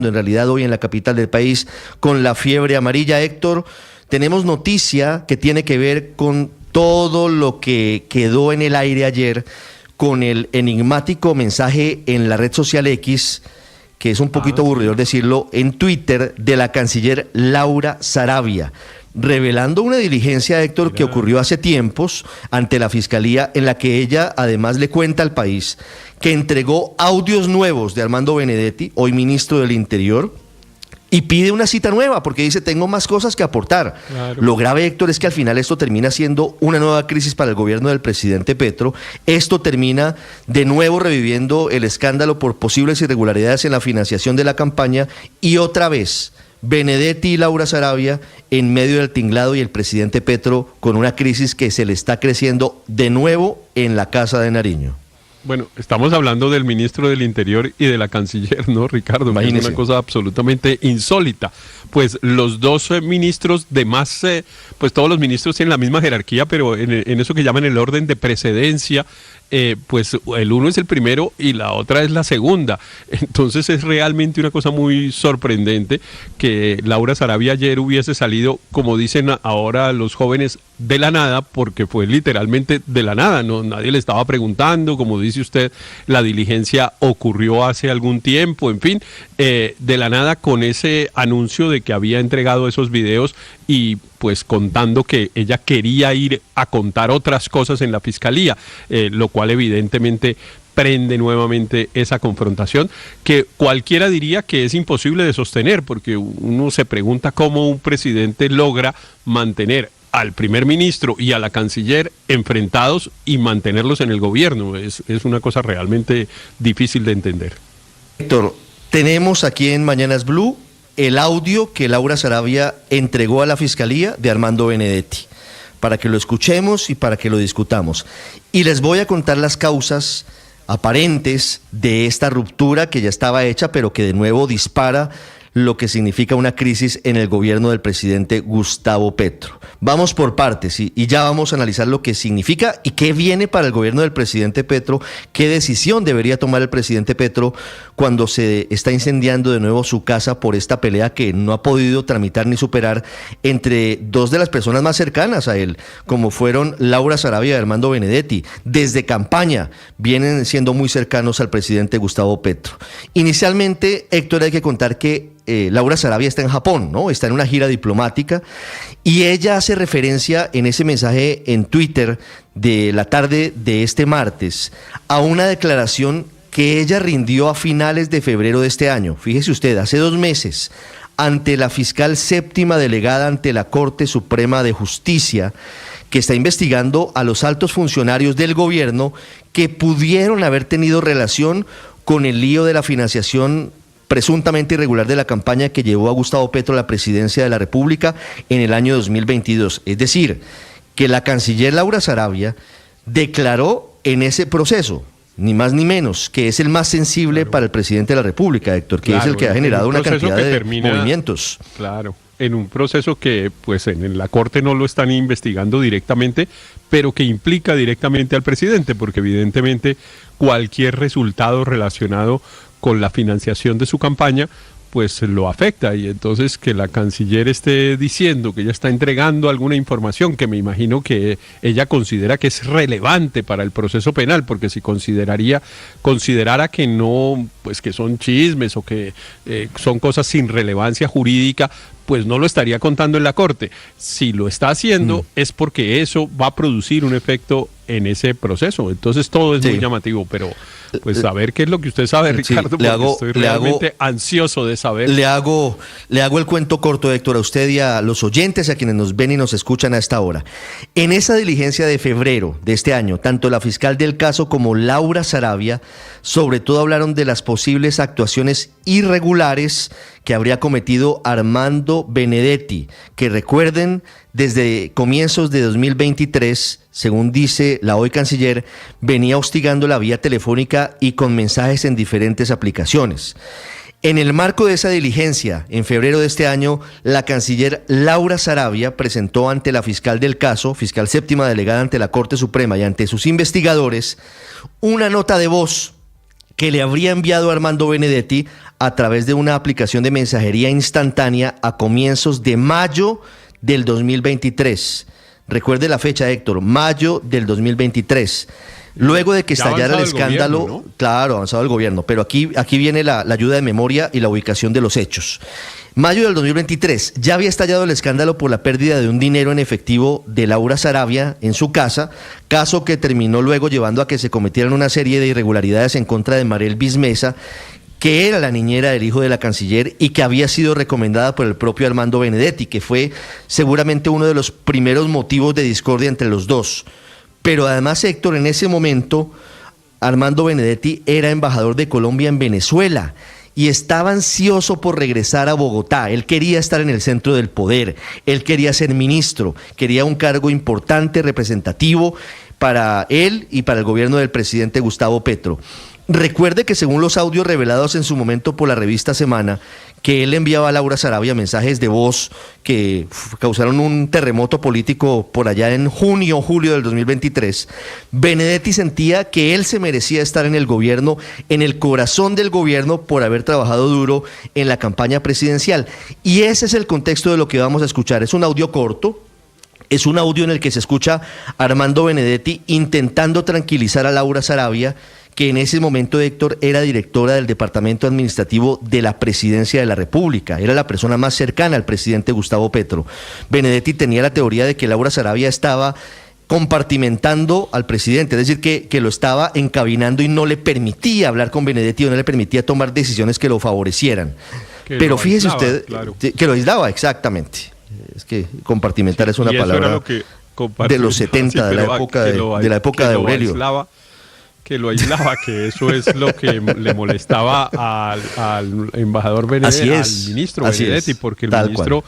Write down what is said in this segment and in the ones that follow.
en realidad hoy en la capital del país con la fiebre amarilla. Héctor, tenemos noticia que tiene que ver con todo lo que quedó en el aire ayer con el enigmático mensaje en la red social X, que es un poquito aburridor decirlo, en Twitter, de la canciller Laura Sarabia, revelando una diligencia, Héctor, que ocurrió hace tiempos ante la Fiscalía, en la que ella además le cuenta al país que entregó audios nuevos de Armando Benedetti, hoy ministro del Interior, y pide una cita nueva porque dice, tengo más cosas que aportar. Claro. Lo grave, Héctor, es que al final esto termina siendo una nueva crisis para el gobierno del presidente Petro. Esto termina de nuevo reviviendo el escándalo por posibles irregularidades en la financiación de la campaña, y otra vez Benedetti y Laura Sarabia en medio del tinglado, y el presidente Petro con una crisis que se le está creciendo de nuevo en la Casa de Nariño. Bueno, estamos hablando del ministro del Interior y de la canciller, ¿no, Ricardo? Imagínese. Es una cosa absolutamente insólita. Pues los dos ministros de más, pues todos los ministros tienen la misma jerarquía, pero en eso que llaman el orden de precedencia, pues el uno es el primero y la otra es la segunda. Entonces es realmente una cosa muy sorprendente que Laura Sarabia ayer hubiese salido, como dicen ahora los jóvenes, de la nada, porque fue literalmente de la nada, no, nadie le estaba preguntando, como dice usted, la diligencia ocurrió hace algún tiempo, en fin, de la nada, con ese anuncio de que había entregado esos videos y pues contando que ella quería ir a contar otras cosas en la fiscalía, lo cual evidentemente prende nuevamente esa confrontación que cualquiera diría que es imposible de sostener, porque uno se pregunta cómo un presidente logra mantener al primer ministro y a la canciller enfrentados y mantenerlos en el gobierno. Es una cosa realmente difícil de entender. Héctor, tenemos aquí en Mañanas Blue el audio que Laura Sarabia entregó a la Fiscalía de Armando Benedetti, para que lo escuchemos y para que lo discutamos. Y les voy a contar las causas aparentes de esta ruptura que ya estaba hecha, pero que de nuevo dispara lo que significa una crisis en el gobierno del presidente Gustavo Petro. Vamos por partes y ya vamos a analizar lo que significa y qué viene para el gobierno del presidente Petro, qué decisión debería tomar el presidente Petro cuando se está incendiando de nuevo su casa por esta pelea que no ha podido tramitar ni superar entre dos de las personas más cercanas a él, como fueron Laura Sarabia y Armando Benedetti. Desde campaña vienen siendo muy cercanos al presidente Gustavo Petro. Inicialmente, Héctor, hay que contar que Laura Sarabia está en Japón, ¿no? Está en una gira diplomática, y ella hace referencia en ese mensaje en Twitter de la tarde de este martes a una declaración que ella rindió a finales de febrero de este año. Fíjese usted, hace 2 meses, ante la fiscal séptima delegada ante la Corte Suprema de Justicia, que está investigando a los altos funcionarios del gobierno que pudieron haber tenido relación con el lío de la financiación presuntamente irregular de la campaña que llevó a Gustavo Petro a la presidencia de la República en el año 2022. Es decir, que la canciller Laura Sarabia declaró en ese proceso, ni más ni menos, que es el más sensible para el presidente de la República, Héctor, que es el que ha generado una cantidad de movimientos. Claro, en un proceso que pues en la Corte no lo están investigando directamente, pero que implica directamente al presidente, porque evidentemente cualquier resultado relacionado con la financiación de su campaña, pues lo afecta, y entonces que la canciller esté diciendo que ella está entregando alguna información que me imagino que ella considera que es relevante para el proceso penal, porque si considerara que no, pues que son chismes o que son cosas sin relevancia jurídica, pues no lo estaría contando en la Corte. Si lo está haciendo es porque eso va a producir un efecto en ese proceso. Entonces todo es muy llamativo, pero pues a ver qué es lo que usted sabe, Ricardo, porque estoy realmente ansioso de saber. Le hago el cuento corto, Héctor, a usted y a los oyentes, a quienes nos ven y nos escuchan a esta hora. En esa diligencia de febrero de este año, tanto la fiscal del caso como Laura Sarabia, sobre todo hablaron de las posibles actuaciones irregulares que habría cometido Armando Benedetti, que recuerden, desde comienzos de 2023, según dice la hoy canciller, venía hostigando la vía telefónica y con mensajes en diferentes aplicaciones. En el marco de esa diligencia, en febrero de este año, la canciller Laura Sarabia presentó ante la fiscal del caso, fiscal séptima delegada ante la Corte Suprema y ante sus investigadores, una nota de voz que le habría enviado Armando Benedetti a través de una aplicación de mensajería instantánea a comienzos de mayo del 2023. Recuerde la fecha, Héctor, mayo del 2023. Luego de que estallara el escándalo, gobierno, ¿no? Claro, avanzado el gobierno, pero aquí viene la ayuda de memoria y la ubicación de los hechos. Mayo del 2023, ya había estallado el escándalo por la pérdida de un dinero en efectivo de Laura Sarabia en su casa, caso que terminó luego llevando a que se cometieran una serie de irregularidades en contra de Mariel Bismesa, que era la niñera del hijo de la canciller y que había sido recomendada por el propio Armando Benedetti, que fue seguramente uno de los primeros motivos de discordia entre los dos. Pero además, Héctor, en ese momento, Armando Benedetti era embajador de Colombia en Venezuela y estaba ansioso por regresar a Bogotá. Él quería estar en el centro del poder, él quería ser ministro, quería un cargo importante, representativo para él y para el gobierno del presidente Gustavo Petro. Recuerde que según los audios revelados en su momento por la revista Semana, que él enviaba a Laura Sarabia mensajes de voz que causaron un terremoto político por allá en junio o julio del 2023, Benedetti sentía que él se merecía estar en el gobierno, en el corazón del gobierno, por haber trabajado duro en la campaña presidencial. Y ese es el contexto de lo que vamos a escuchar. Es un audio corto. Es un audio en el que se escucha a Armando Benedetti intentando tranquilizar a Laura Sarabia, que en ese momento, Héctor, era directora del Departamento Administrativo de la Presidencia de la República. Era la persona más cercana al presidente Gustavo Petro. Benedetti tenía la teoría de que Laura Sarabia estaba compartimentando al presidente, es decir, que lo estaba encabinando y no le permitía hablar con Benedetti o no le permitía tomar decisiones que lo favorecieran. Pero fíjese usted, claro, que lo aislaba, exactamente. Es que compartimentar es una palabra de los 70, de la época de Aurelio. Que lo aislaba, que eso es lo que le molestaba al embajador Benedetti, al ministro Benedetti, porque el ministro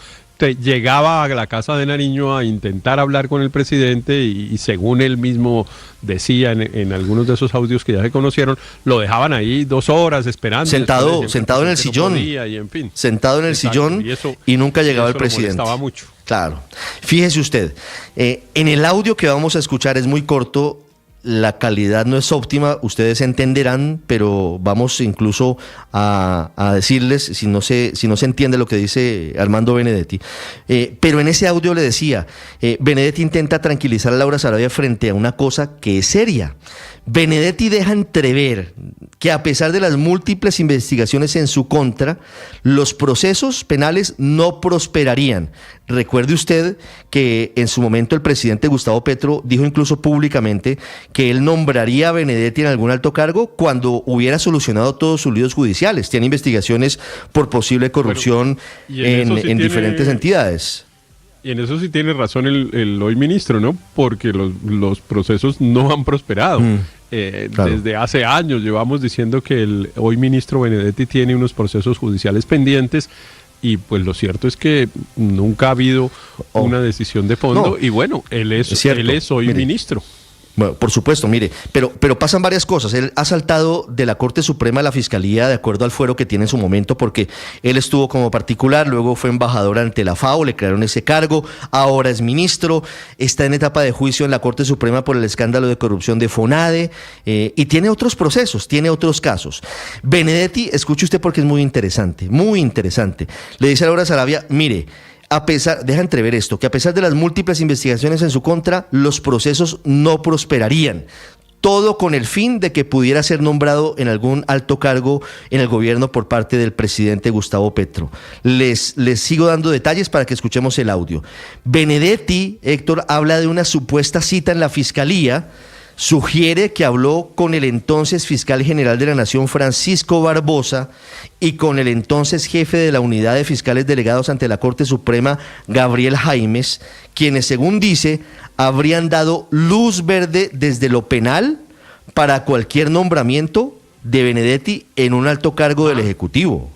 llegaba a la casa de Nariño a intentar hablar con el presidente y según él mismo decía en algunos de esos audios que ya se conocieron, lo dejaban ahí 2 horas esperando. Sentado en el sillón, y en fin. Sentado en el sillón y nunca llegaba el presidente. Molestaba mucho. Claro. Fíjese usted, en el audio que vamos a escuchar es muy corto. La calidad no es óptima, ustedes entenderán, pero vamos incluso a decirles, si no se entiende lo que dice Armando Benedetti. Pero en ese audio le decía, Benedetti intenta tranquilizar a Laura Sarabia frente a una cosa que es seria. Benedetti deja entrever que a pesar de las múltiples investigaciones en su contra, los procesos penales no prosperarían. Recuerde usted que en su momento el presidente Gustavo Petro dijo incluso públicamente que él nombraría a Benedetti en algún alto cargo cuando hubiera solucionado todos sus líos judiciales. Tiene investigaciones por posible corrupción en diferentes entidades. Y en eso sí tiene razón el hoy ministro, ¿no? Porque los procesos no han prosperado. Claro. Desde hace años llevamos diciendo que el hoy ministro Benedetti tiene unos procesos judiciales pendientes y pues lo cierto es que nunca ha habido una decisión de fondo. Y bueno, él es hoy ministro. Bueno, por supuesto, mire, pero pasan varias cosas. Él ha saltado de la Corte Suprema a la Fiscalía de acuerdo al fuero que tiene en su momento, porque él estuvo como particular, luego fue embajador ante la FAO, le crearon ese cargo, ahora es ministro, está en etapa de juicio en la Corte Suprema por el escándalo de corrupción de FONADE, y tiene otros procesos, tiene otros casos. Benedetti, escuche usted porque es muy interesante, le dice a Laura Sarabia, mire, deja entrever esto, que a pesar de las múltiples investigaciones en su contra, los procesos no prosperarían. Todo con el fin de que pudiera ser nombrado en algún alto cargo en el gobierno por parte del presidente Gustavo Petro. Les sigo dando detalles para que escuchemos el audio. Benedetti, Héctor, habla de una supuesta cita en la Fiscalía. Sugiere que habló con el entonces fiscal general de la Nación, Francisco Barbosa, y con el entonces jefe de la unidad de fiscales delegados ante la Corte Suprema, Gabriel Jaimes, quienes, según dice, habrían dado luz verde desde lo penal para cualquier nombramiento de Benedetti en un alto cargo del Ejecutivo.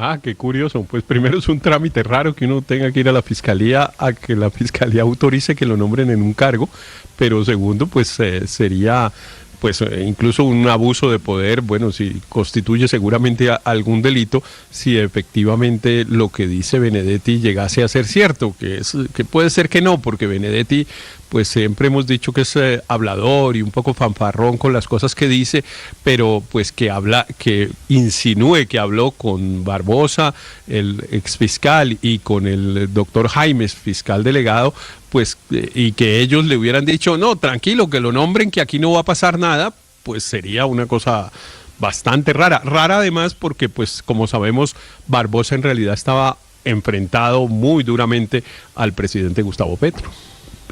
Ah, qué curioso. Pues primero es un trámite raro que uno tenga que ir a la fiscalía a que la fiscalía autorice que lo nombren en un cargo, pero segundo, pues sería pues incluso un abuso de poder, bueno, si constituye seguramente algún delito, si efectivamente lo que dice Benedetti llegase a ser cierto, que puede ser que no, porque Benedetti pues siempre hemos dicho que es hablador y un poco fanfarrón con las cosas que dice, pero pues que insinúe que habló con Barbosa, el exfiscal, y con el doctor Jaimes, fiscal delegado, pues, y que ellos le hubieran dicho, no, tranquilo, que lo nombren, que aquí no va a pasar nada, pues sería una cosa bastante rara. Rara además porque, pues, como sabemos, Barbosa en realidad estaba enfrentado muy duramente al presidente Gustavo Petro.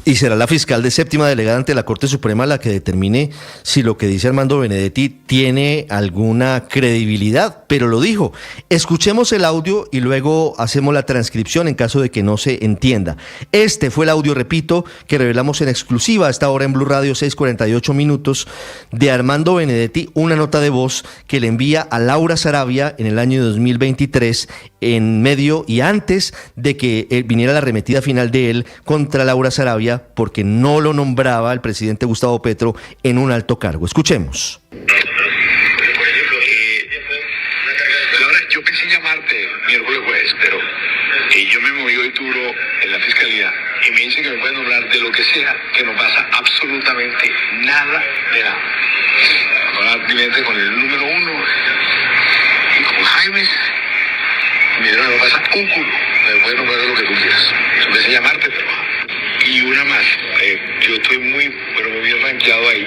Y será la fiscal de séptima delegada ante la Corte Suprema la que determine si lo que dice Armando Benedetti tiene alguna credibilidad, pero lo dijo. Escuchemos el audio y luego hacemos la transcripción en caso de que no se entienda. Este fue el audio, repito, que revelamos en exclusiva a esta hora en Blue Radio, 6:48 minutos, de Armando Benedetti, una nota de voz que le envía a Laura Sarabia en el año 2023, en medio y antes de que viniera la arremetida final de él contra Laura Sarabia, porque no lo nombraba el presidente Gustavo Petro en un alto cargo. Escuchemos. Por ejemplo, Laura, yo pensé en llamarte miércoles jueves, pero yo me moví hoy duro en la fiscalía y me dicen que me pueden nombrar de lo que sea, que no pasa absolutamente nada de nada. Hablar directamente con el número uno y con Jaime. Me dijeron que no pasa un culo, me pueden nombrar de lo que tú quieras. Yo pensé en llamarte, pero... Y una más, yo estoy muy bien rankeado ahí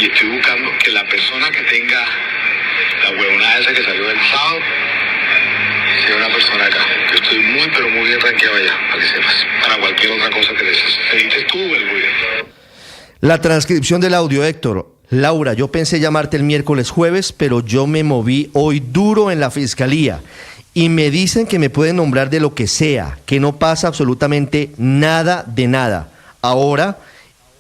y estoy buscando que la persona que tenga la huevonada esa que salió el sábado sea una persona acá. Yo estoy muy bien rankeado allá, para que sepas, para cualquier otra cosa que necesites tú, el gobierno. La transcripción del audio, Héctor. Laura, yo pensé llamarte el miércoles jueves, pero yo me moví hoy duro en la fiscalía. Y me dicen que me pueden nombrar de lo que sea, que no pasa absolutamente nada de nada. Ahora,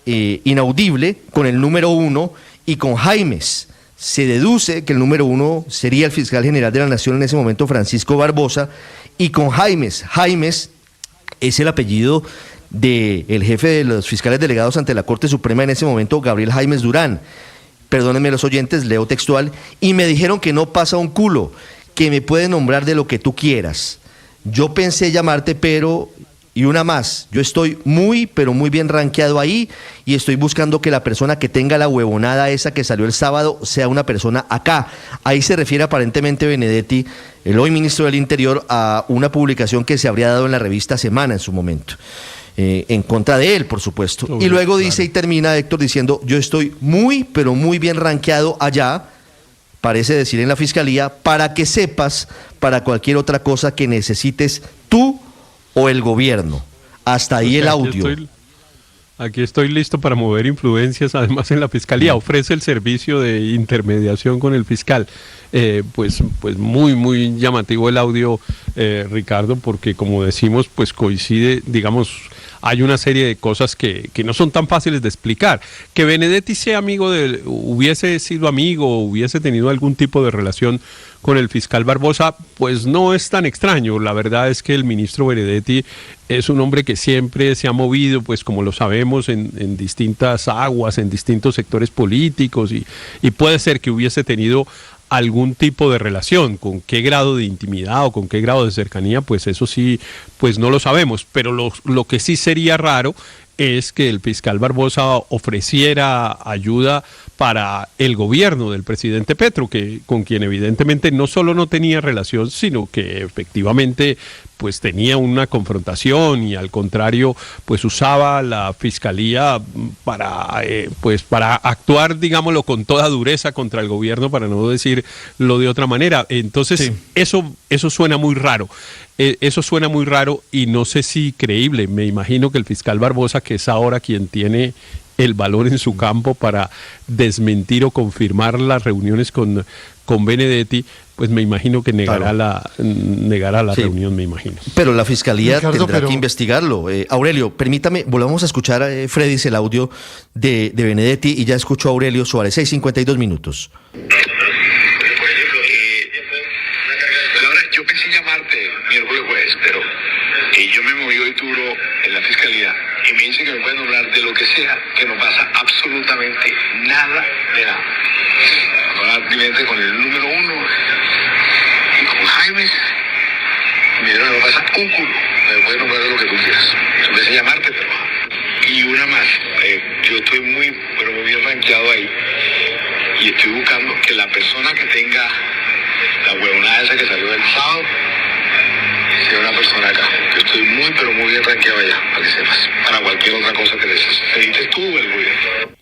inaudible, con el número uno y con Jaimes. Se deduce que el número uno sería el fiscal general de la Nación en ese momento, Francisco Barbosa, y con Jaimes. Jaimes es el apellido del jefe de los fiscales delegados ante la Corte Suprema en ese momento, Gabriel Jaimes Durán. Perdónenme los oyentes, leo textual. Y me dijeron que no pasa un culo, que me puede nombrar de lo que tú quieras. Yo pensé llamarte, pero... Y una más, yo estoy pero muy bien rankeado ahí y estoy buscando que la persona que tenga la huevonada esa que salió el sábado sea una persona acá. Ahí se refiere aparentemente Benedetti, el hoy ministro del Interior, a una publicación que se habría dado en la revista Semana en su momento. En contra de él, por supuesto. Y luego dice y termina Héctor diciendo, yo estoy pero muy bien rankeado allá, parece decir en la fiscalía, para que sepas, para cualquier otra cosa que necesites tú o el gobierno. Hasta ahí el audio. Aquí estoy listo para mover influencias, además en la fiscalía. Ofrece el servicio de intermediación con el fiscal. Pues muy llamativo el audio, Ricardo, porque como decimos, pues coincide, digamos, hay una serie de cosas que no son tan fáciles de explicar. Que Benedetti sea hubiese sido amigo, hubiese tenido algún tipo de relación con el fiscal Barbosa, pues no es tan extraño. La verdad es que el ministro Benedetti es un hombre que siempre se ha movido, pues como lo sabemos, en distintas aguas, en distintos sectores políticos, y puede ser que hubiese tenido algún tipo de relación. Con qué grado de intimidad o con qué grado de cercanía, pues eso sí, pues no lo sabemos. Pero lo que sí sería raro es que el fiscal Barbosa ofreciera ayuda para el gobierno del presidente Petro, con quien evidentemente no solo no tenía relación, sino que efectivamente pues tenía una confrontación, y al contrario pues usaba la fiscalía para actuar, digámoslo, con toda dureza contra el gobierno, para no decirlo de otra manera. Entonces sí, eso suena muy raro. Eso suena muy raro y no sé si creíble. Me imagino que el fiscal Barbosa, que es ahora quien tiene el balón en su campo para desmentir o confirmar las reuniones con Benedetti, pues me imagino que negará la sí, reunión, me imagino. Pero la fiscalía tendrá que investigarlo. Aurelio, permítame, volvamos a escuchar, Freddy, el audio de Benedetti, y ya escucho a Aurelio Suárez, 6:52 minutos. Yo pensé llamarte miércoles jueves, pero yo me moví hoy duro en la fiscalía y me dicen que me pueden hablar de lo que sea, que no pasa absolutamente nada de nada. Hablar directamente con el número uno y con Jaime. Me dijeron que no pasa un culo, me pueden nombrar de lo que tú quieras. Yo pensé llamarte, pero... Y una más, yo estoy muy, pero muy bien rankeado ahí. Y estoy buscando que la persona que tenga la huevonada esa que salió el sábado sea una persona acá. Yo estoy muy, pero muy bien rankeado allá, para que sepas. Para cualquier otra cosa que necesites tú o el gobierno.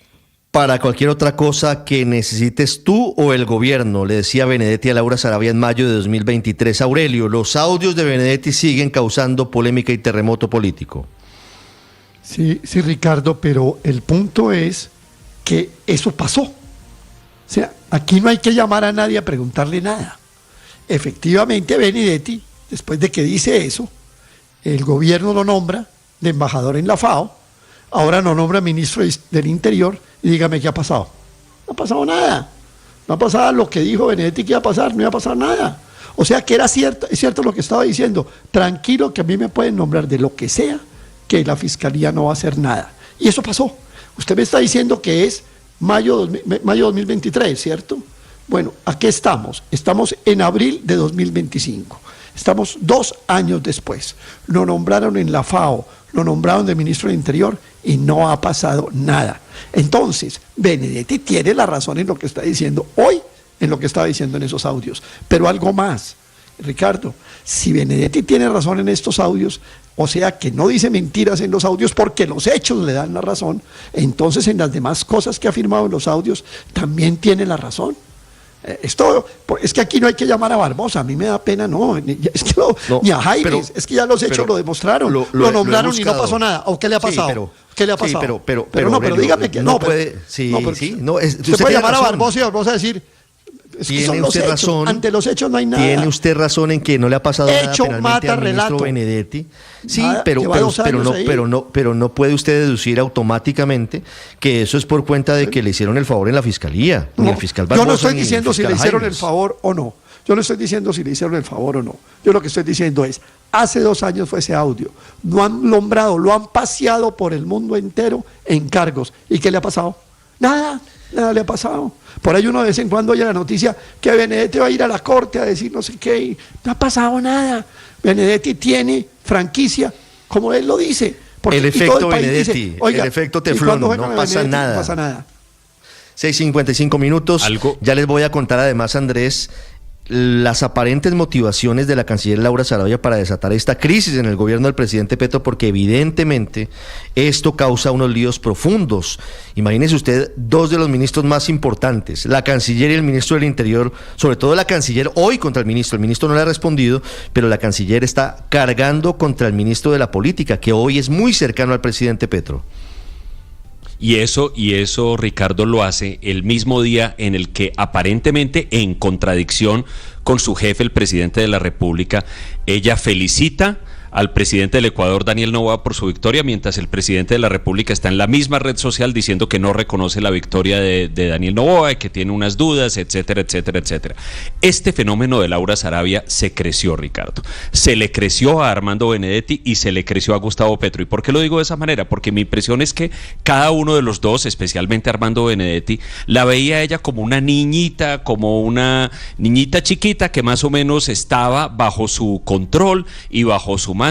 Para cualquier otra cosa que necesites tú o el gobierno, le decía Benedetti a Laura Sarabia en mayo de 2023. Aurelio, los audios de Benedetti siguen causando polémica y terremoto político. Sí, sí, Ricardo, pero el punto es que eso pasó. O sea, aquí no hay que llamar a nadie a preguntarle nada. Efectivamente, Benedetti, después de que dice eso, el gobierno lo nombra de embajador en la FAO, ahora lo nombra ministro del Interior, y dígame qué ha pasado. No ha pasado nada. No ha pasado lo que dijo Benedetti que iba a pasar, no iba a pasar nada. O sea que era cierto, es cierto lo que estaba diciendo. Tranquilo que a mí me pueden nombrar de lo que sea, que la fiscalía no va a hacer nada. Y eso pasó. Usted me está diciendo que es mayo 2023, ¿cierto? Bueno, aquí estamos. Estamos en abril de 2025. Estamos 2 años después. Lo nombraron en la FAO, lo nombraron de ministro del Interior y no ha pasado nada. Entonces, Benedetti tiene la razón en lo que está diciendo hoy, en lo que estaba diciendo en esos audios. Pero algo más, Ricardo, si Benedetti tiene razón en estos audios, o sea que no dice mentiras en los audios porque los hechos le dan la razón, entonces en las demás cosas que ha afirmado en los audios también tiene la razón. Es que aquí no hay que llamar a Barbosa, a mí me da pena, no, es que ni a Jaime, es que ya los hechos lo demostraron, lo nombraron y no pasó nada. ¿O qué le ha pasado? ¿Qué le ha pasado? Sí, pero dígame que no puede. Usted puede llamar a Barbosa y Barbosa decir. Es que tiene usted razón. Ante los hechos no hay nada. Tiene usted razón en que no le ha pasado nada penalmente al ministro Benedetti. Sí, pero no puede usted deducir automáticamente que eso es por cuenta de que le hicieron el favor en la fiscalía. Ni el fiscal Barbosa, yo no estoy diciendo si le hicieron Jaimes. el favor o no. Yo no estoy diciendo si le hicieron el favor o no. Yo lo que estoy diciendo es, hace 2 años fue ese audio. Lo han nombrado, lo han paseado por el mundo entero en cargos. ¿Y qué le ha pasado? Nada le ha pasado. Por ahí uno de vez en cuando oye la noticia que Benedetti va a ir a la corte a decir no sé qué, y no ha pasado nada. Benedetti tiene franquicia, como él lo dice. El efecto Benedetti, dice, oiga, el efecto teflón, no pasa nada. No pasa nada. 6:55 minutos. Ya les voy a contar además, Andrés, las aparentes motivaciones de la canciller Laura Sarabia para desatar esta crisis en el gobierno del presidente Petro, porque evidentemente esto causa unos líos profundos. Imagínese usted 2 de los ministros más importantes, la canciller y el ministro del Interior, sobre todo la canciller hoy contra el ministro no le ha respondido, pero la canciller está cargando contra el ministro de la Política, que hoy es muy cercano al presidente Petro. Y eso, Ricardo, lo hace el mismo día en el que aparentemente en contradicción con su jefe, el presidente de la República, ella felicita al presidente del Ecuador, Daniel Noboa, por su victoria, mientras el presidente de la República está en la misma red social diciendo que no reconoce la victoria de Daniel Noboa y que tiene unas dudas, etcétera, etcétera, etcétera. Este fenómeno de Laura Sarabia se creció, Ricardo. Se le creció a Armando Benedetti y se le creció a Gustavo Petro. ¿Y por qué lo digo de esa manera? Porque mi impresión es que cada uno de los dos, especialmente Armando Benedetti, la veía a ella como una niñita chiquita que más o menos estaba bajo su control y bajo su mando,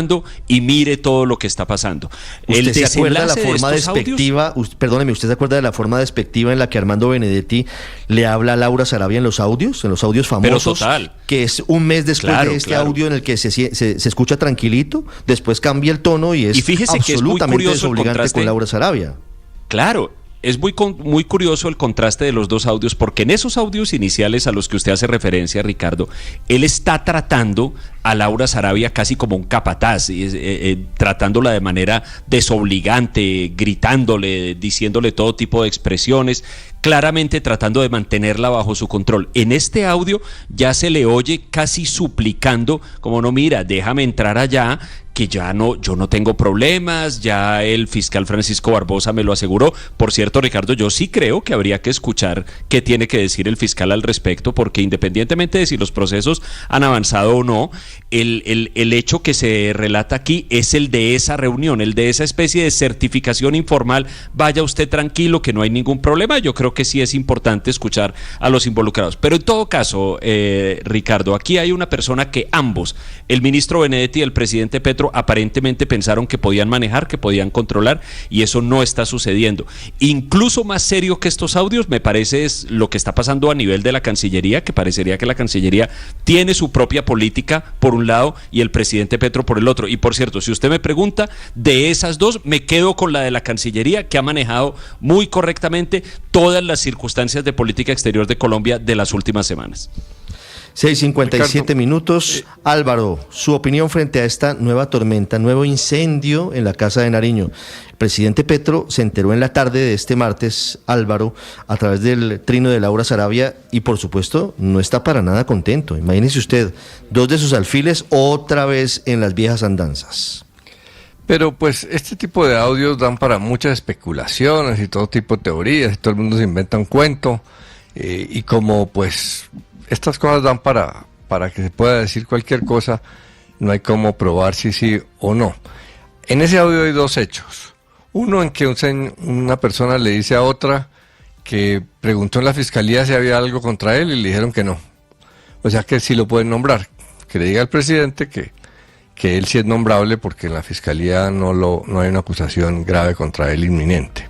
y mire todo lo que está pasando. ¿Usted se acuerda de la forma despectiva? ¿Usted se acuerda de la forma despectiva en la que Armando Benedetti le habla a Laura Sarabia en los audios famosos? Pero total. Que es un mes después de este audio en el que se escucha tranquilito, después cambia el tono y fíjese absolutamente que es desobligante con Laura Sarabia. Claro. Es muy curioso el contraste de los 2 audios, porque en esos audios iniciales a los que usted hace referencia, Ricardo, él está tratando a Laura Sarabia casi como un capataz, tratándola de manera desobligante, gritándole, diciéndole todo tipo de expresiones, claramente tratando de mantenerla bajo su control. En este audio ya se le oye casi suplicando, como no, mira, déjame entrar allá, que yo no tengo problemas, ya el fiscal Francisco Barbosa me lo aseguró. Por cierto, Ricardo, yo sí creo que habría que escuchar qué tiene que decir el fiscal al respecto, porque independientemente de si los procesos han avanzado o no, el hecho que se relata aquí es el de esa reunión, el de esa especie de certificación informal. Vaya usted tranquilo, que no hay ningún problema. Yo creo que sí es importante escuchar a los involucrados. Pero en todo caso, Ricardo, aquí hay una persona que ambos, el ministro Benedetti y el presidente Petro, aparentemente pensaron que podían manejar, que podían controlar, y eso no está sucediendo. Incluso más serio que estos audios, me parece, es lo que está pasando a nivel de la Cancillería, que parecería que la Cancillería tiene su propia política por un lado y el presidente Petro por el otro. Y por cierto, si usted me pregunta, de esas dos me quedo con la de la Cancillería, que ha manejado muy correctamente todas las circunstancias de política exterior de Colombia de las últimas semanas. 6:57 minutos. Álvaro, su opinión frente a esta nueva tormenta, nuevo incendio en la Casa de Nariño. El presidente Petro se enteró en la tarde de este martes, Álvaro, a través del trino de Laura Sarabia, y por supuesto no está para nada contento. Imagínese usted, 2 de sus alfiles otra vez en las viejas andanzas. Pero pues este tipo de audios dan para muchas especulaciones y todo tipo de teorías, y todo el mundo se inventa un cuento, y como pues estas cosas dan para que se pueda decir cualquier cosa, no hay cómo probar si sí o no. En ese audio hay 2 hechos. Uno en que una persona le dice a otra que preguntó en la fiscalía si había algo contra él y le dijeron que no. O sea que sí lo pueden nombrar. Que le diga al presidente que él sí es nombrable porque en la fiscalía no hay una acusación grave contra él inminente.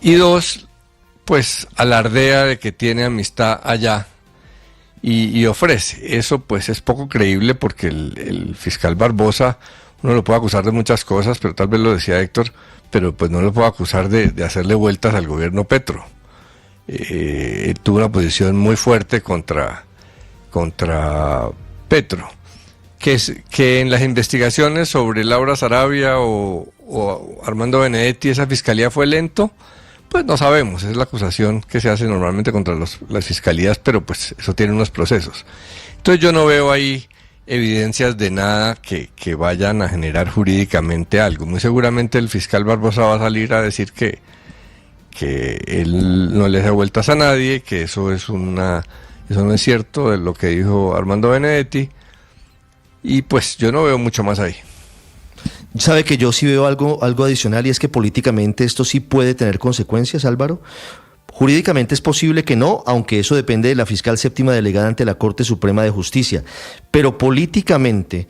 Y 2, pues alardea de que tiene amistad allá y ofrece. Eso pues es poco creíble porque el fiscal Barbosa, uno lo puede acusar de muchas cosas, pero tal vez lo decía Héctor, pero pues no lo puede acusar de hacerle vueltas al gobierno Petro. Tuvo una posición muy fuerte contra Petro. Que en las investigaciones sobre Laura Sarabia o Armando Benedetti esa fiscalía fue lento, pues no sabemos, es la acusación que se hace normalmente contra las fiscalías, pero pues eso tiene unos procesos. Entonces yo no veo ahí evidencias de nada que vayan a generar jurídicamente algo. Muy seguramente el fiscal Barbosa va a salir a decir que él no le hace vueltas a nadie, que eso no es cierto de lo que dijo Armando Benedetti, y pues yo no veo mucho más ahí. ¿Sabe que yo sí veo algo adicional, y es que políticamente esto sí puede tener consecuencias, Álvaro? Jurídicamente es posible que no, aunque eso depende de la fiscal séptima delegada ante la Corte Suprema de Justicia, pero políticamente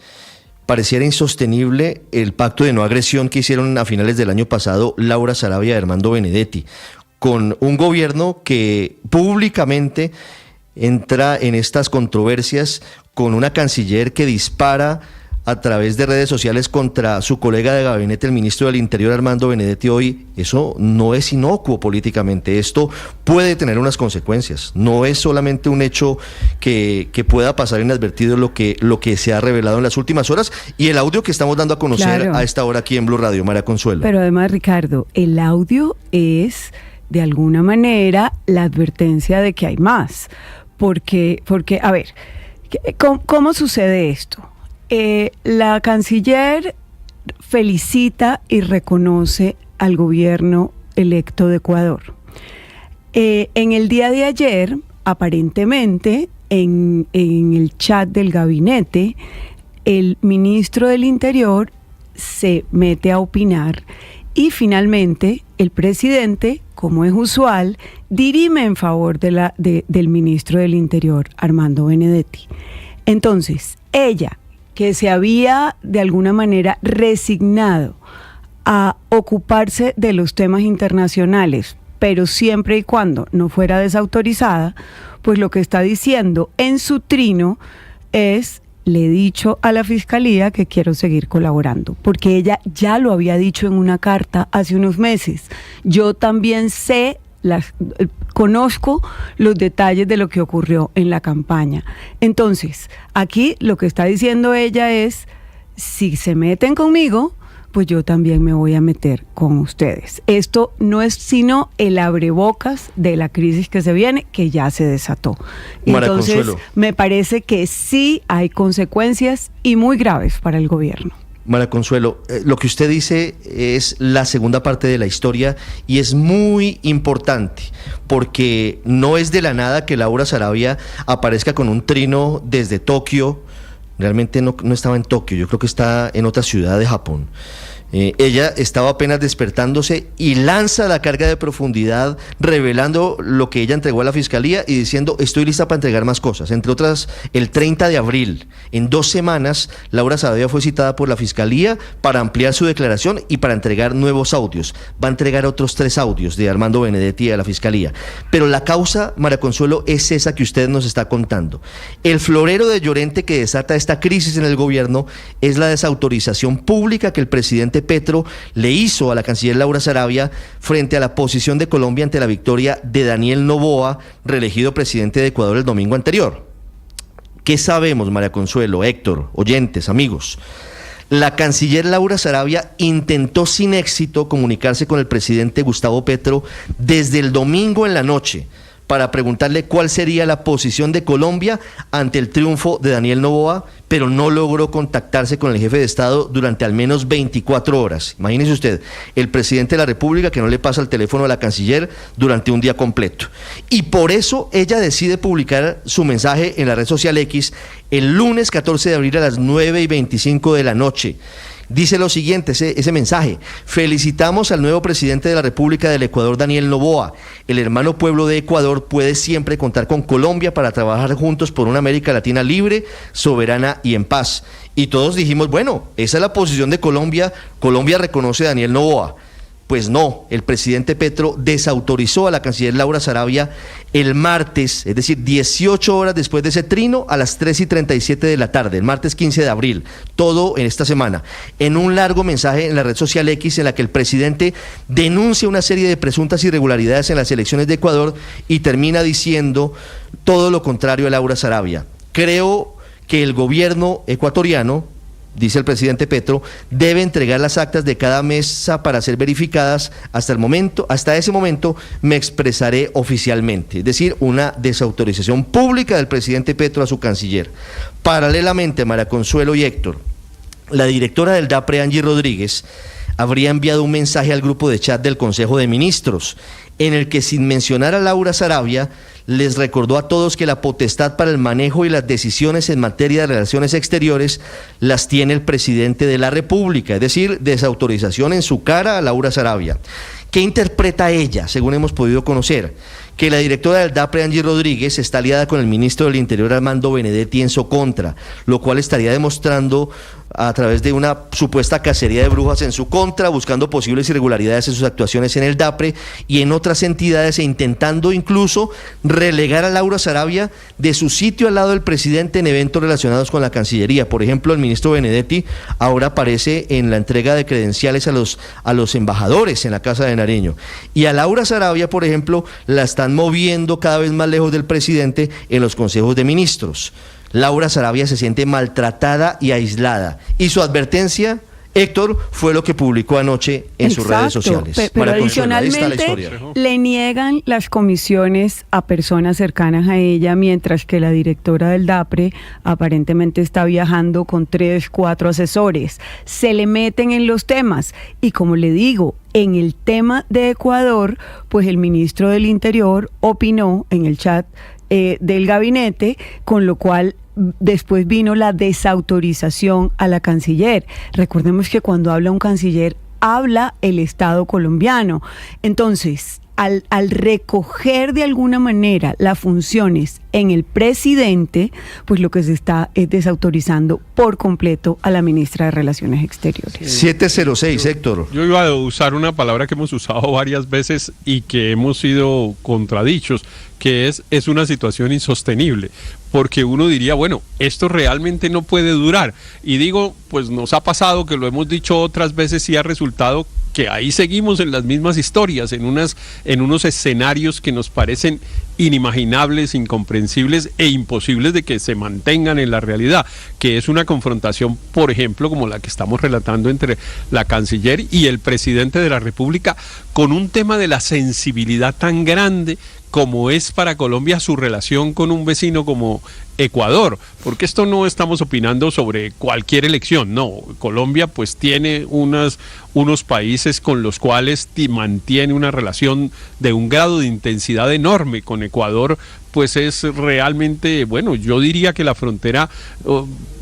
pareciera insostenible el pacto de no agresión que hicieron a finales del año pasado Laura Sarabia y Armando Benedetti, con un gobierno que públicamente entra en estas controversias, con una canciller que dispara a través de redes sociales contra su colega de gabinete, el ministro del Interior, Armando Benedetti, hoy. Eso no es inocuo políticamente. Esto puede tener unas consecuencias. No es solamente un hecho que pueda pasar inadvertido lo que se ha revelado en las últimas horas, y el audio que estamos dando a conocer a esta hora aquí en Blue Radio, María Consuelo. Pero además, Ricardo, el audio es de alguna manera la advertencia de que hay más. Porque a ver, ¿cómo sucede esto? La canciller felicita y reconoce al gobierno electo de Ecuador. En el día de ayer, aparentemente, en el chat del gabinete, el ministro del Interior se mete a opinar y finalmente el presidente, como es usual, dirime en favor del ministro del Interior, Armando Benedetti. Entonces, ella, que se había de alguna manera resignado a ocuparse de los temas internacionales, pero siempre y cuando no fuera desautorizada, pues lo que está diciendo en su trino es: le he dicho a la fiscalía que quiero seguir colaborando, porque ella ya lo había dicho en una carta hace unos meses. Yo también conozco los detalles de lo que ocurrió en la campaña. Entonces, aquí lo que está diciendo ella es: si se meten conmigo, pues yo también me voy a meter con ustedes. Esto no es sino el abrebocas de la crisis que se viene, que ya se desató. Entonces, me parece que sí hay consecuencias, y muy graves para el gobierno. María Consuelo, lo que usted dice es la segunda parte de la historia, y es muy importante porque no es de la nada que Laura Sarabia aparezca con un trino desde Tokio, realmente no estaba en Tokio, yo creo que está en otra ciudad de Japón. Ella estaba apenas despertándose y lanza la carga de profundidad, revelando lo que ella entregó a la fiscalía y diciendo: estoy lista para entregar más cosas. Entre otras, el 30 de abril, en 2 semanas, Laura Sarabia fue citada por la fiscalía para ampliar su declaración y para entregar nuevos audios. Va a entregar otros 3 audios de Armando Benedetti a la fiscalía. Pero la causa, María Consuelo, es esa que usted nos está contando. El florero de Llorente que desata esta crisis en el gobierno es la desautorización pública que el presidente Petro le hizo a la canciller Laura Sarabia frente a la posición de Colombia ante la victoria de Daniel Noboa, reelegido presidente de Ecuador el domingo anterior. ¿Qué sabemos, María Consuelo, Héctor, oyentes, amigos? La canciller Laura Sarabia intentó sin éxito comunicarse con el presidente Gustavo Petro desde el domingo en la noche para preguntarle cuál sería la posición de Colombia ante el triunfo de Daniel Noboa, pero no logró contactarse con el jefe de Estado durante al menos 24 horas. Imagínese usted, el presidente de la República que no le pasa el teléfono a la canciller durante un día completo. Y por eso ella decide publicar su mensaje en la red social X el lunes 14 de abril a las 9:25 de la noche. Dice lo siguiente, ese mensaje: felicitamos al nuevo presidente de la República del Ecuador, Daniel Noboa. El hermano pueblo de Ecuador puede siempre contar con Colombia para trabajar juntos por una América Latina libre, soberana y en paz. Y todos dijimos, bueno, esa es la posición de Colombia. Colombia reconoce a Daniel Noboa. Pues no, el presidente Petro desautorizó a la canciller Laura Sarabia el martes, es decir, 18 horas después de ese trino, a las 3:37 de la tarde, el martes 15 de abril, todo en esta semana, en un largo mensaje en la red social X en la que el presidente denuncia una serie de presuntas irregularidades en las elecciones de Ecuador y termina diciendo todo lo contrario a Laura Sarabia. Creo que el gobierno ecuatoriano, dice el presidente Petro, debe entregar las actas de cada mesa para ser verificadas. Hasta ese momento me expresaré oficialmente. Es decir, una desautorización pública del presidente Petro a su canciller. Paralelamente, María Consuelo y Héctor, la directora del DAPRE, Angie Rodríguez, habría enviado un mensaje al grupo de chat del Consejo de Ministros, en el que, sin mencionar a Laura Sarabia, les recordó a todos que la potestad para el manejo y las decisiones en materia de relaciones exteriores las tiene el presidente de la República, es decir, desautorización en su cara a Laura Sarabia. ¿Qué interpreta ella, según hemos podido conocer? Que la directora del DAPRE, Angie Rodríguez, está aliada con el ministro del Interior, Armando Benedetti, en su contra, lo cual estaría demostrando a través de una supuesta cacería de brujas en su contra, buscando posibles irregularidades en sus actuaciones en el DAPRE y en otras entidades, e intentando incluso relegar a Laura Sarabia de su sitio al lado del presidente en eventos relacionados con la Cancillería. Por ejemplo, el ministro Benedetti ahora aparece en la entrega de credenciales a los embajadores en la Casa de Nariño. Y a Laura Sarabia, por ejemplo, la están moviendo cada vez más lejos del presidente en los consejos de ministros. Laura Sarabia se siente maltratada y aislada. Y su advertencia, Héctor, fue lo que publicó anoche en sus redes sociales. Pero adicionalmente le niegan las comisiones a personas cercanas a ella, mientras que la directora del DAPRE aparentemente está viajando con 3, 4 asesores. Se le meten en los temas y, como le digo, en el tema de Ecuador, pues el ministro del Interior opinó en el chat del gabinete, con lo cual después vino la desautorización a la canciller. Recordemos que cuando habla un canciller, habla el Estado colombiano. Entonces, al recoger de alguna manera las funciones en el presidente, pues lo que se está es desautorizando por completo a la ministra de Relaciones Exteriores. 706, Héctor. Yo iba a usar una palabra que hemos usado varias veces y que hemos sido contradichos, que es una situación insostenible, porque uno diría, bueno, esto realmente no puede durar. Y digo, pues nos ha pasado, que lo hemos dicho otras veces, y ha resultado que ahí seguimos en las mismas historias, en unos escenarios que nos parecen inimaginables, incomprensibles e imposibles de que se mantengan en la realidad, que es una confrontación, por ejemplo, como la que estamos relatando entre la canciller y el presidente de la República, con un tema de la sensibilidad tan grande como es para Colombia su relación con un vecino como Ecuador, porque esto no estamos opinando sobre cualquier elección, no, Colombia pues tiene unos países con los cuales mantiene una relación de un grado de intensidad enorme. Con Ecuador pues es realmente, bueno, yo diría que la frontera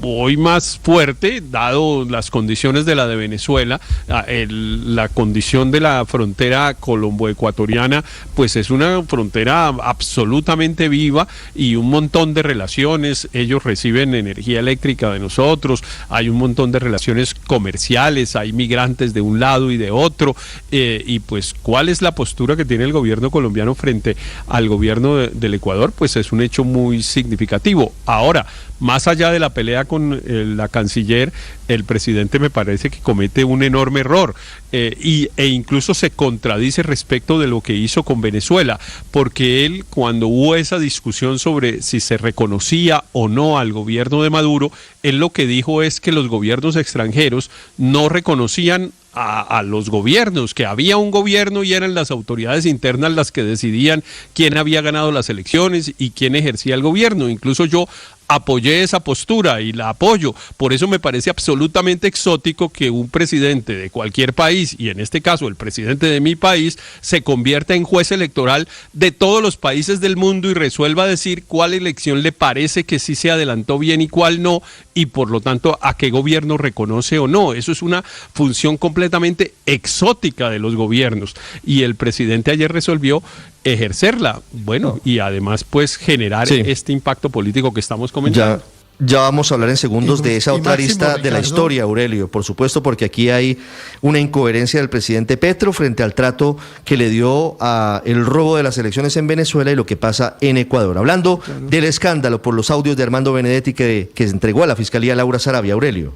hoy más fuerte, dado las condiciones de la de Venezuela, la condición de la frontera colombo-ecuatoriana, pues es una frontera absolutamente viva y un montón de relaciones. Ellos reciben energía eléctrica de nosotros, hay un montón de relaciones comerciales, hay migrantes de un lado y de otro, y pues ¿cuál es la postura que tiene el gobierno colombiano frente al gobierno del Ecuador? Pues es un hecho muy significativo. Ahora, más allá de la pelea con la canciller, el presidente me parece que comete un enorme error e incluso se contradice respecto de lo que hizo con Venezuela, porque él, cuando hubo esa discusión sobre si se reconocía o no al gobierno de Maduro, él lo que dijo es que los gobiernos extranjeros no reconocían a los gobiernos, que había un gobierno y eran las autoridades internas las que decidían quién había ganado las elecciones y quién ejercía el gobierno. Incluso yo apoyé esa postura y la apoyo. Por eso me parece absolutamente exótico que un presidente de cualquier país, y en este caso el presidente de mi país, se convierta en juez electoral de todos los países del mundo y resuelva decir cuál elección le parece que sí se adelantó bien y cuál no, y por lo tanto a qué gobierno reconoce o no. Eso es una función completamente exótica de los gobiernos, y el presidente ayer resolvió ejercerla, bueno, y además pues generar este impacto político que estamos comentando. Ya vamos a hablar en segundos de esa otra arista de la historia, Aurelio, por supuesto, porque aquí hay una incoherencia del presidente Petro frente al trato que le dio a el robo de las elecciones en Venezuela y lo que pasa en Ecuador. Hablando del escándalo por los audios de Armando Benedetti que entregó a la Fiscalía Laura Sarabia, Aurelio.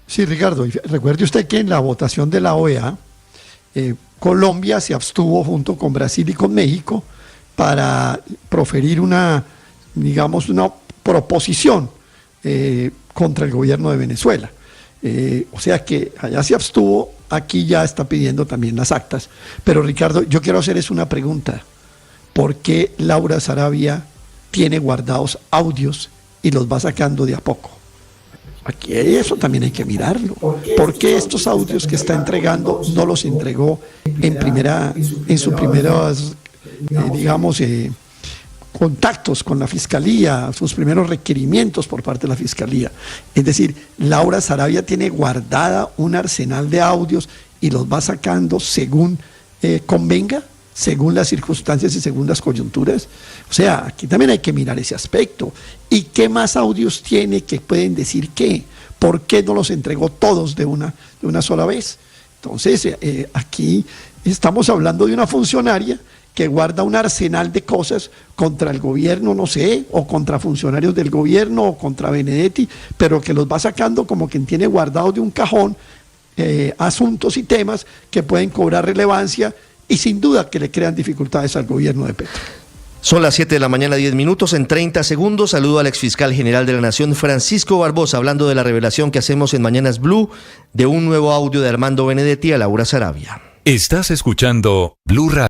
Sí, Ricardo, y recuerde usted que en la votación de la OEA, Colombia se abstuvo junto con Brasil y con México para proferir una proposición contra el gobierno de Venezuela. O sea que allá se abstuvo, aquí ya está pidiendo también las actas. Pero Ricardo, yo quiero hacerles una pregunta. ¿Por qué Laura Sarabia tiene guardados audios y los va sacando de a poco? Aquí eso también hay que mirarlo. ¿Por qué estos audios que está entregando no los entregó en sus primeros, contactos con la Fiscalía, sus primeros requerimientos por parte de la Fiscalía? Es decir, Laura Sarabia tiene guardada un arsenal de audios y los va sacando según convenga, según las circunstancias y según las coyunturas. O sea, aquí también hay que mirar ese aspecto. ¿Y qué más audios tiene que pueden decir qué? ¿Por qué no los entregó todos de una sola vez? Entonces, aquí estamos hablando de una funcionaria que guarda un arsenal de cosas contra el gobierno, no sé, o contra funcionarios del gobierno, o contra Benedetti, pero que los va sacando como quien tiene guardados de un cajón asuntos y temas que pueden cobrar relevancia y sin duda que le crean dificultades al gobierno de Petro. Son las 7 de la mañana, 10 minutos. En 30 segundos saludo al exfiscal general de la Nación, Francisco Barbosa, hablando de la revelación que hacemos en Mañanas Blue de un nuevo audio de Armando Benedetti a Laura Sarabia. Estás escuchando Blue Radio.